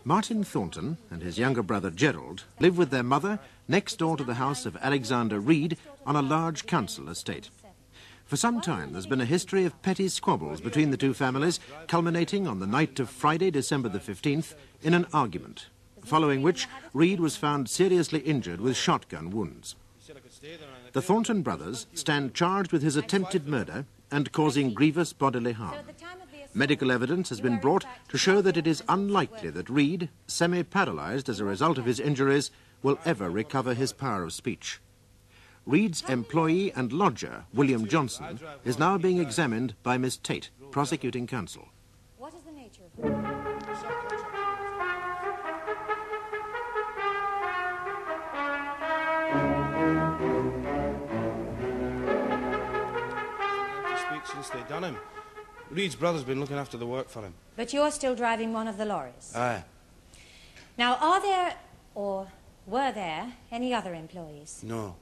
Martin Thornton and his younger brother Gerald live with their mother next door to the house of Alexander Reed on a large council estate. For some time there's been a history of petty squabbles between the two families, culminating on the night of Friday, December the 15th, in an argument, following which Reed was found seriously injured with shotgun wounds. The Thornton brothers stand charged with his attempted murder and causing grievous bodily harm. Medical evidence has been brought to show that it is unlikely that Reed, semi-paralysed as a result of his injuries, will ever recover his power of speech. Reed's employee and lodger, William Johnson, is now being examined by Miss Tate, prosecuting counsel. What is the nature of since they done him. Reed's brother's been looking after the work for him. But you're still driving one of the lorries? Aye. Now, are there, or were there, any other employees? No.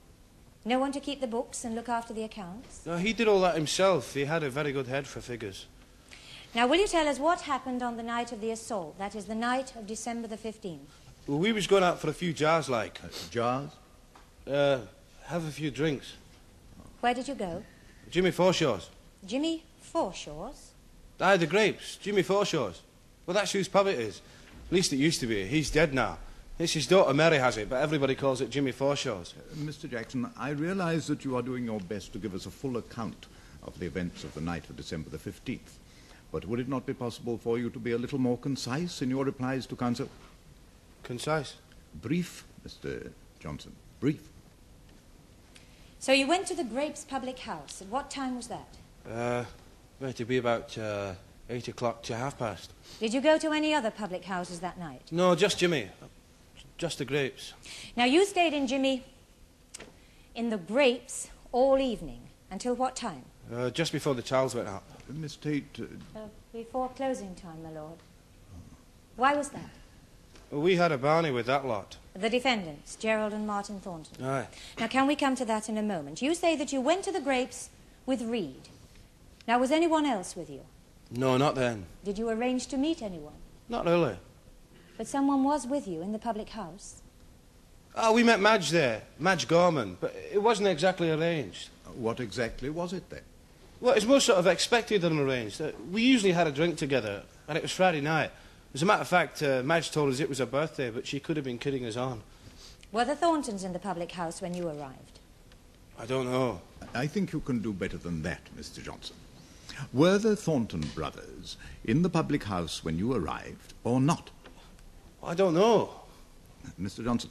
No one to keep the books and look after the accounts? No, he did all that himself. He had a very good head for figures. Now, will you tell us what happened on the night of the assault? That is, the night of December the 15th. Well, we was going out for a few jars, like. Jars? Have a few drinks. Where did you go? Jimmy Forshaw's. Jimmy Forshaw's? Aye, the Grapes. Jimmy Forshaw's. Well, that's whose pub it is. At least it used to be. He's dead now. It's his daughter Mary has it, but everybody calls it Jimmy Forshaw's. Mr. Jackson, I realise that you are doing your best to give us a full account of the events of the night of December the 15th. But would it not be possible for you to be a little more concise in your replies to counsel? Concise? Brief, Mr. Johnson. Brief. So you went to the Grapes public house. At what time was that? To be about 8 o'clock to past. Did you go to any other public houses that night? No, just Jimmy. Just the Grapes. Now, you stayed in the Grapes all evening. Until what time? Just before the Charles went out. Miss Tate... Before closing time, my lord. Why was that? Well, we had a barney with that lot. The defendants, Gerald and Martin Thornton. Aye. Now, can we come to that in a moment? You say that you went to the Grapes with Reed. Now, was anyone else with you? No, not then. Did you arrange to meet anyone? Not really. But someone was with you in the public house? Oh, we met Madge there, Madge Gorman, but it wasn't exactly arranged. What exactly was it, then? Well, it's more sort of expected than arranged. We usually had a drink together, and it was Friday night. As a matter of fact, Madge told us it was her birthday, but she could have been kidding us on. Were the Thorntons in the public house when you arrived? I don't know. I think you can do better than that, Mr. Johnson. Were the Thornton brothers in the public house when you arrived, or not? I don't know. Mr. Johnson,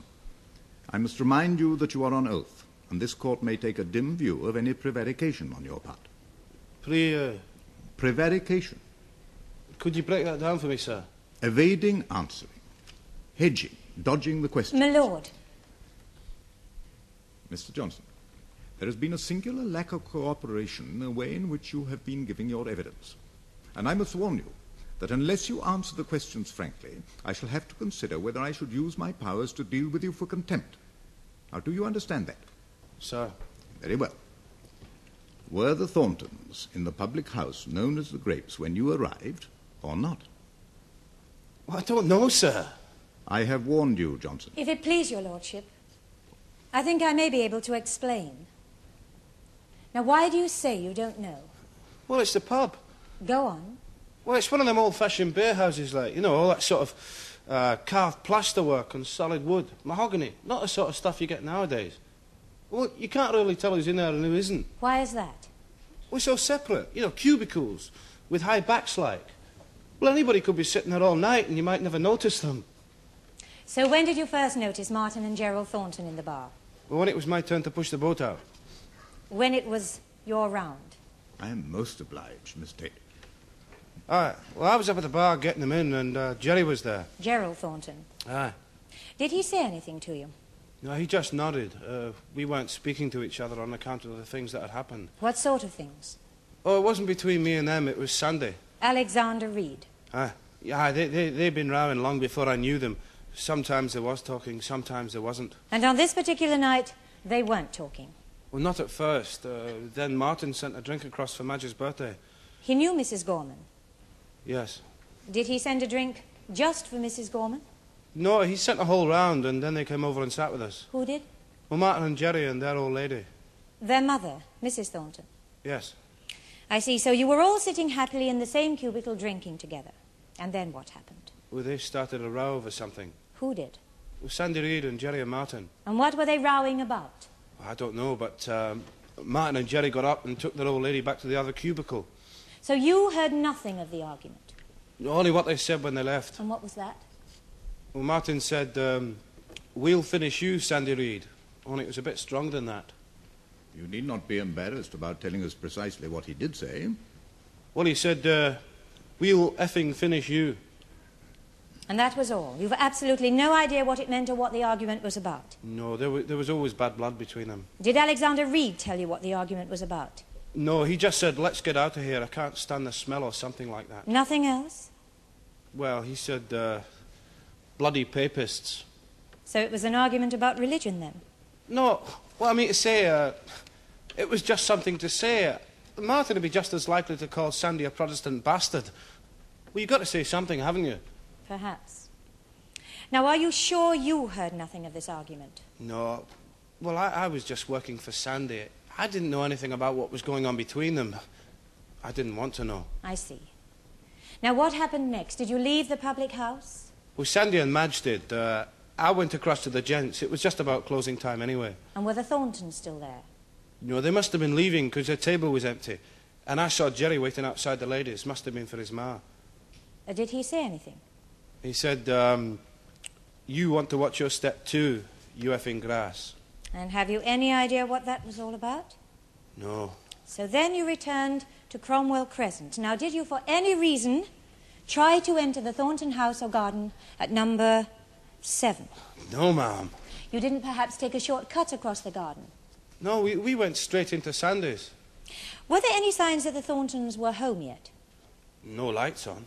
I must remind you that you are on oath, and this court may take a dim view of any prevarication on your part. Prevarication. Could you break that down for me, sir? Evading answering. Hedging. Dodging the question. My lord. Mr. Johnson, there has been a singular lack of cooperation in the way in which you have been giving your evidence. And I must warn you that unless you answer the questions frankly, I shall have to consider whether I should use my powers to deal with you for contempt. Now, do you understand that? Sir. Very well. Were the Thorntons in the public house known as the Grapes when you arrived, or not? Well, I don't know, sir. I have warned you, Johnson. If it please your lordship, I think I may be able to explain. Now, why do you say you don't know? Well, it's the pub. Go on. Well, it's one of them old-fashioned beer houses, like, you know, all that sort of carved plasterwork on solid wood, mahogany, not the sort of stuff you get nowadays. Well, you can't really tell who's in there and who isn't. Why is that? We're so separate, you know, cubicles with high backs like. Well, anybody could be sitting there all night and you might never notice them. So when did you first notice Martin and Gerald Thornton in the bar? Well, when it was my turn to push the boat out. When it was your round? I am most obliged, Miss Tate. Aye. Well, I was up at the bar getting them in and Jerry was there. Gerald Thornton. Aye. Did he say anything to you? No, he just nodded. We weren't speaking to each other on account of the things that had happened. What sort of things? Oh, it wasn't between me and them, it was Sandy. Alexander Reed. Yeah, they'd been rowing long before I knew them. Sometimes there was talking, sometimes there wasn't. And on this particular night, they weren't talking? Well, not at first. Then Martin sent a drink across for Madge's birthday. He knew Mrs. Gorman? Yes. Did he send a drink Just for Mrs. Gorman? No, he sent a whole round, and then they came over and sat with us. Who did? Well, Martin and Jerry and their old lady. Their mother, Mrs. Thornton. Yes. I see. So you were all sitting happily in the same cubicle drinking together. And then what happened? Well, they started a row over something. Who did? Well, Sandy Reed and Jerry and Martin. And what were they rowing about? I don't know, but Martin and Jerry got up and took their old lady back to the other cubicle. So you heard nothing of the argument? Only what they said when they left. And what was that? Well, Martin said, we'll finish you, Sandy Reed. Only it was a bit stronger than that. You need not be embarrassed about telling us precisely what he did say. Well, he said, we'll effing finish you. And that was all? You've absolutely no idea what it meant or what the argument was about? No, there was always bad blood between them. Did Alexander Reed tell you what the argument was about? No, he just said, let's get out of here. I can't stand the smell or something like that. Nothing else? Well, he said, bloody papists. So it was an argument about religion, then? No, well, I mean to say, it was just something to say. Martin would be just as likely to call Sandy a Protestant bastard. Well, you've got to say something, haven't you? Perhaps. Now, are you sure you heard nothing of this argument? No. Well, I was just working for Sandy. I didn't know anything about what was going on between them. I didn't want to know. I see. Now, what happened next? Did you leave the public house? Well, Sandy and Madge did. I went across to the gents. It was just about closing time anyway. And were the Thorntons still there? No, they must have been leaving because their table was empty. And I saw Jerry waiting outside the ladies. Must have been for his ma. Did he say anything? He said, you want to watch your step too, you effing grass. And have you any idea what that was all about? No. So then you returned to Cromwell Crescent. Now, did you for any reason try to enter the Thornton house or garden at number 7? No, ma'am. You didn't perhaps take a short cut across the garden? No, we went straight into Sandy's. Were there any signs that the Thorntons were home yet? No lights on.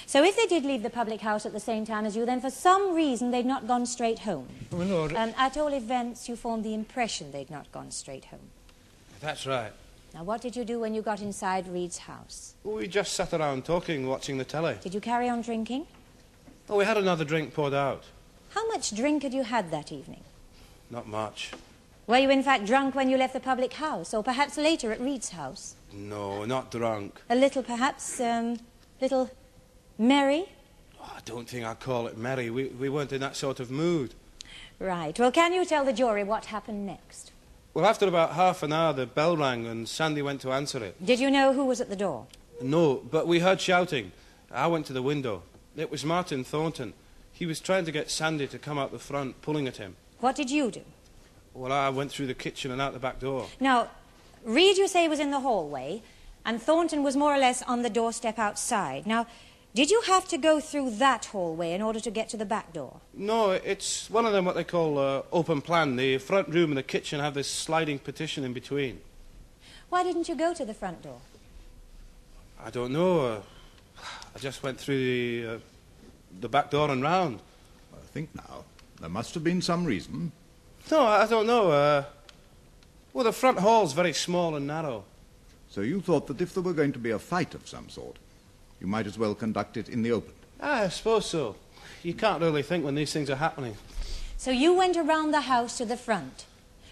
So if they did leave the public house at the same time as you, then for some reason they'd not gone straight home. Oh, my Lord. At all events, you formed the impression they'd not gone straight home. That's right. Now, what did you do when you got inside Reed's house? We just sat around talking, watching the telly. Did you carry on drinking? Oh, we had another drink poured out. How much drink had you had that evening? Not much. Were you in fact drunk when you left the public house, or perhaps later at Reed's house? No, not drunk. A little, perhaps, little merry? Oh, I don't think I'd call it merry. We weren't in that sort of mood. Right. Well, can you tell the jury what happened next? Well, after about half an hour, the bell rang and Sandy went to answer it. Did you know who was at the door? No, but we heard shouting. I went to the window. It was Martin Thornton. He was trying to get Sandy to come out the front, pulling at him. What did you do? Well, I went through the kitchen and out the back door. Now, Reed, you say, was in the hallway, and Thornton was more or less on the doorstep outside. Now, did you have to go through that hallway in order to get to the back door? No, it's one of them what they call open plan. The front room and the kitchen have this sliding partition in between. Why didn't you go to the front door? I don't know. I just went through the back door and round. I think now, there must have been some reason. No, I don't know. Well, the front hall's very small and narrow. So you thought that if there were going to be a fight of some sort, you might as well conduct it in the open. I suppose so. You can't really think when these things are happening. So you went around the house to the front,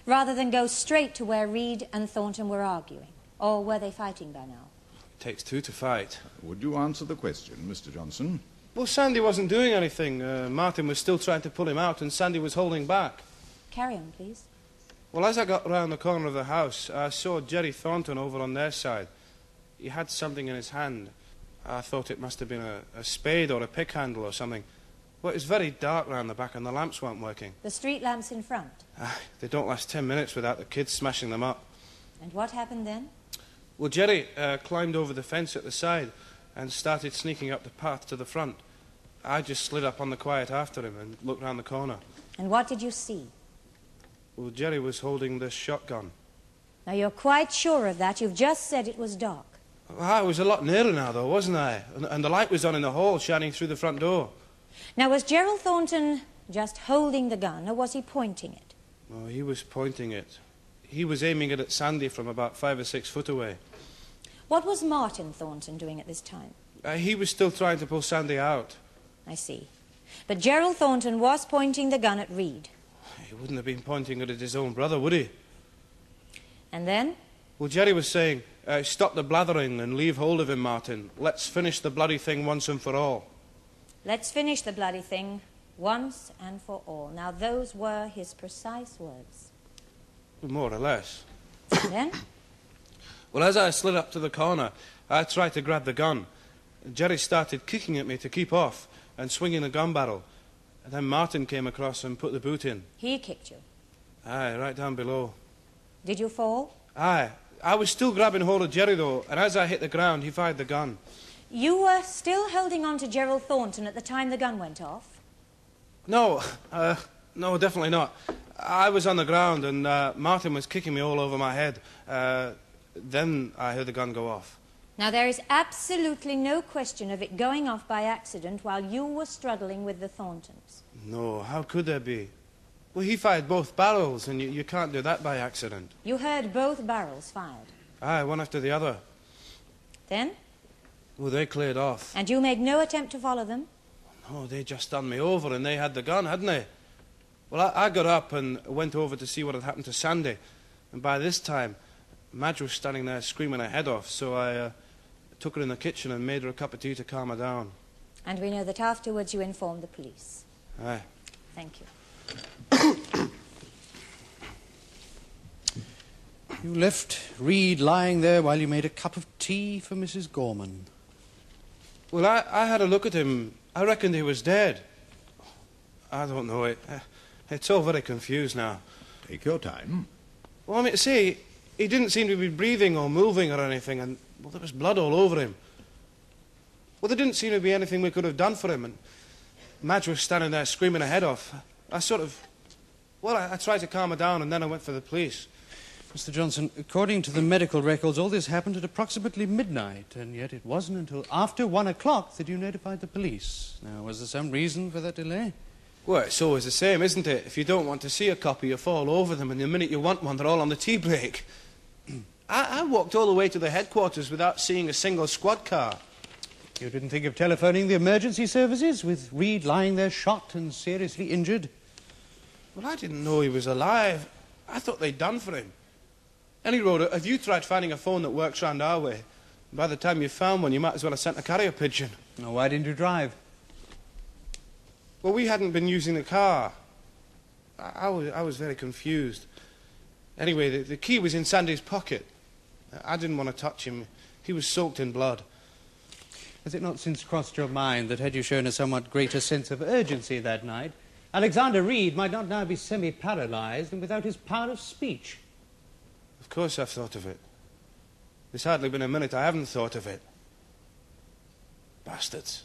rather than go straight to where Reed and Thornton were arguing? Or were they fighting by now? It takes two to fight. Would you answer the question, Mr. Johnson? Well, Sandy wasn't doing anything. Martin was still trying to pull him out, and Sandy was holding back. Carry on, please. Well, as I got round the corner of the house, I saw Jerry Thornton over on their side. He had something in his hand. I thought it must have been a spade or a pick handle or something. Well, it was very dark round the back and the lamps weren't working. The street lamps in front? They don't last 10 minutes without the kids smashing them up. And what happened then? Well, Jerry climbed over the fence at the side and started sneaking up the path to the front. I just slid up on the quiet after him and looked round the corner. And what did you see? Well, Jerry was holding this shotgun. Now, you're quite sure of that? You've just said it was dark. I was a lot nearer now, though, wasn't I? And the light was on in the hall, shining through the front door. Now, was Gerald Thornton just holding the gun, or was he pointing it? Oh, he was pointing it. He was aiming it at Sandy from about 5 or 6 foot away. What was Martin Thornton doing at this time? He was still trying to pull Sandy out. I see. But Gerald Thornton was pointing the gun at Reed. He wouldn't have been pointing it at his own brother, would he? And then? Well, Jerry was saying, stop the blathering and leave hold of him, Martin. Let's finish the bloody thing once and for all. Let's finish the bloody thing once and for all. Now, those were his precise words. More or less. And then? Well, as I slid up to the corner, I tried to grab the gun. Jerry started kicking at me to keep off and swinging the gun barrel. And then Martin came across and put the boot in. He kicked you? Aye, right down below. Did you fall? Aye. I was still grabbing hold of Jerry, though, and as I hit the ground, he fired the gun. You were still holding on to Gerald Thornton at the time the gun went off? No, no, definitely not. I was on the ground, and Martin was kicking me all over my head. Then I heard the gun go off. Now, there is absolutely no question of it going off by accident while you were struggling with the Thorntons. No, how could there be? Well, he fired both barrels, and you can't do that by accident. You heard both barrels fired? Aye, one after the other. Then? Well, they cleared off. And you made no attempt to follow them? No, they just done me over, and they had the gun, hadn't they? Well, I got up and went over to see what had happened to Sandy. And by this time, Madge was standing there screaming her head off, so I took her in the kitchen and made her a cup of tea to calm her down. And we know that afterwards you informed the police. Aye. Thank you. You left Reed lying there while you made a cup of tea for Mrs. Gorman. Well, I had a look at him. I reckoned he was dead. I don't know. It's all very confused now. Take your time. Well, I mean, see, he didn't seem to be breathing or moving or anything, and, well, there was blood all over him. Well, there didn't seem to be anything we could have done for him, and Madge was standing there screaming her head off. I tried to calm her down, and then I went for the police. Mr. Johnson, according to the medical records, all this happened at approximately midnight, and yet it wasn't until after 1 o'clock that you notified the police. Now, was there some reason for that delay? Well, it's always the same, isn't it? If you don't want to see a copy, you fall over them, and the minute you want one, they're all on the tea break. I walked all the way to the headquarters without seeing a single squad car. You didn't think of telephoning the emergency services, with Reed lying there shot and seriously injured? Well, I didn't know he was alive. I thought they'd done for him. Any road, have you tried finding a phone that works round our way? By the time you found one, you might as well have sent a carrier pigeon. Now, why didn't you drive? Well, we hadn't been using the car. I was very confused. Anyway, the key was in Sandy's pocket. I didn't want to touch him. He was soaked in blood. Has it not since crossed your mind that had you shown a somewhat greater sense of urgency that night, Alexander Reed might not now be semi-paralyzed and without his power of speech? Of course I've thought of it. There's hardly been a minute I haven't thought of it. Bastards.